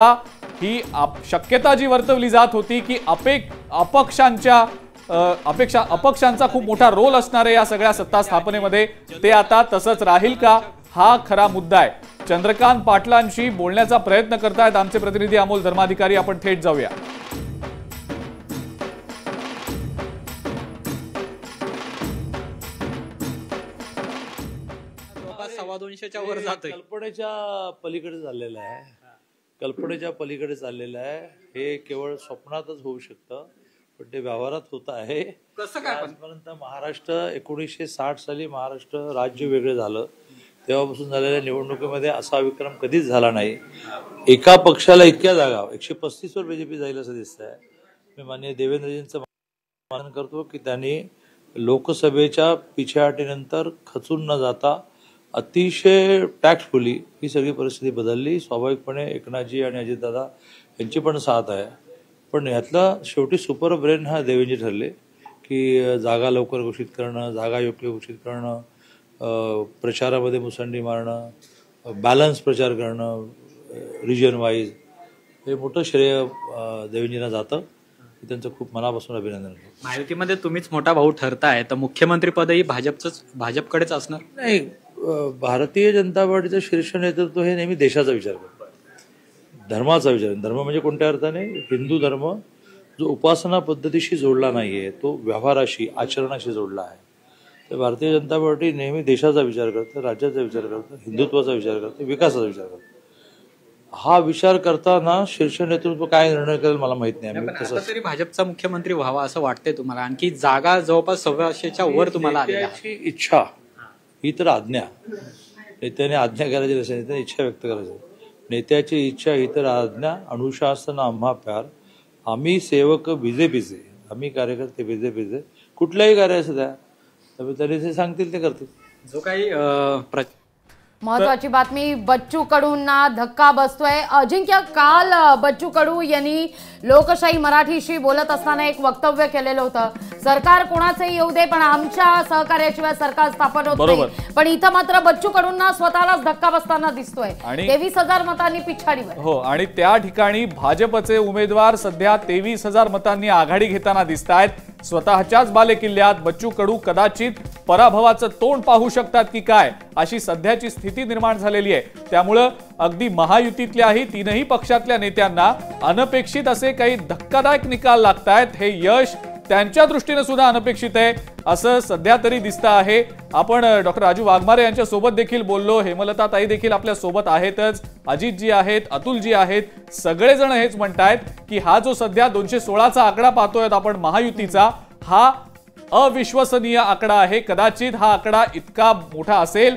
ही शक्यता जी वर्तवली जात होती की अपक्षांचा खूप मोठा रोल असणार आहे या सगळ्या सत्ता स्थापनेमध्ये, ते आता तसंच राहील का, हा खरा मुद्दा आहे। चंद्रकांत पाटलांशी बोलण्याचा प्रयत्न करतायत आमचे प्रतिनिधी अमोल धर्माधिकारी। आपण थेट जाऊया। सव्वा-दोनशेच्या वर जातोय। कल्पनेच्या पलीकडे चाललेलं आहे, कल्पनेच्या पलीकडे चाललेलं आहे। हे केवळ स्वप्नातच होऊ शकतं, पण ते व्यवहारात होत आहे। कसं काय? आजपर्यंत महाराष्ट्र 1960 साली महाराष्ट्र राज्य वेगळं झालं तेव्हापासून झालेल्या निवडणुकीमध्ये असा विक्रम कधीच झाला नाही। एका पक्षाला इतक्या जागा 135 वर बीजेपी जाईल असं दिसतंय। मी माननीय देवेंद्रजींचं मान करतो की त्यांनी लोकसभेच्या पिछेहाटीनंतर खचून न जाता अतिशय टॅक्टफुली ही सगळी परिस्थिती बदलली। स्वाभाविकपणे एकनाथजी आणि अजितदादा यांची पण साथ आहे, पण यातला शेवटी सुपर ब्रेन हा देवेंद्रजी ठरले की जागा लवकर घोषित करणं, जागा योग्य घोषित करणं, प्रचारामध्ये मुसंडी मारणं, बॅलन्स प्रचार करणं, रिजन वाईज, हे मोठं श्रेय देवेंद्रजींना जातं। त्यांचं खूप मनापासून अभिनंदन करतो। महायुतीमध्ये तुम्हीच मोठा भाऊ ठरताय, तर मुख्यमंत्री पदही भाजपकडेच असणार नाही। भारतीय जनता पार्टीचं शीर्ष नेतृत्व हे नेहमी देशाचा विचार करतो, धर्माचा विचार। धर्म म्हणजे कोणत्या अर्थाने? हिंदू धर्म जो उपासना पद्धतीशी जोडला नाहीये, तो व्यवहाराशी, आचरणाशी जोडला आहे। तर भारतीय जनता पार्टी नेहमी देशाचा विचार करते, राज्याचा विचार करते, हिंदुत्वाचा विचार करते, विकासाचा विचार करते। हा विचार करताना शीर्ष नेतृत्व काय निर्णय करेल मला माहित नाही। तरी भाजपचा मुख्यमंत्री व्हावा असं वाटतंय तुम्हाला? आणखी जागा जवळपास 1,600च्या वर तुम्हाला नेत्याची इच्छा ही तर आज्ञा, नेत्याने आज्ञा करायची नसेल, नेत्याने इच्छा व्यक्त करायची। नेत्याची इच्छा ही तर आज्ञा, अनुशासन आम्हा प्यार। आम्ही सेवक बीजेपीचे, आम्ही कार्यकर्ते बीजेपीचे, कुठल्याही कार्य असू द्या, त्यांनी जे सांगतील ते करतील। जो काही महत्वाची बातमी, बच्चू कडूंना धक्का बसतोय। अजिंक्य, काल बच्चू कडू यांनी लोकशाही मराठीशी बोलत असताना एक वक्तव्य केलेलं होतं, सरकार कोणाचंही येऊ दे पण आमच्या सहकार्याशिवाय सरकार स्थापन होत नाही। पण इथं मात्र बच्चू कडूंना स्वतःलाच धक्का बसताना दिसतोय, 23,000 मतांनी पिछाडीवर। हो, आणि त्या ठिकाणी भाजपचे उमेदवार सध्या 23,000 मतांनी आघाडी घेताना दिसतायत। स्वतःच्याच बालेकिल्ल्यात बच्चू कडू कदाचित पराभवाचं तोंड पाहू शकतात की काय, अशी सध्याची स्थिती निर्माण झालेली आहे। त्यामुळे अगदी महायुतीतल्याही तीनही पक्षातल्या नेत्यांना अनपेक्षित असे काही धक्कादायक निकाल लागतायत। हे यश त्यांच्या दृष्टीने सुद्धा अनपेक्षित आहे असं सध्या तरी दिसतं आहे। आपण डॉक्टर राजू वाघमारे यांच्या सोबत देखील बोललो, हेमलता ताई देखील आपल्या सोबत आहेतच, अजितजी आहेत, अतुलजी आहेत, सगळेजण हेच म्हणतायत की हा जो सध्या 216चा आकडा पाहतोय आपण महायुतीचा, हा अविश्वसनीय आकडा आहे। कदाचित हा आकडा इतका मोठा असेल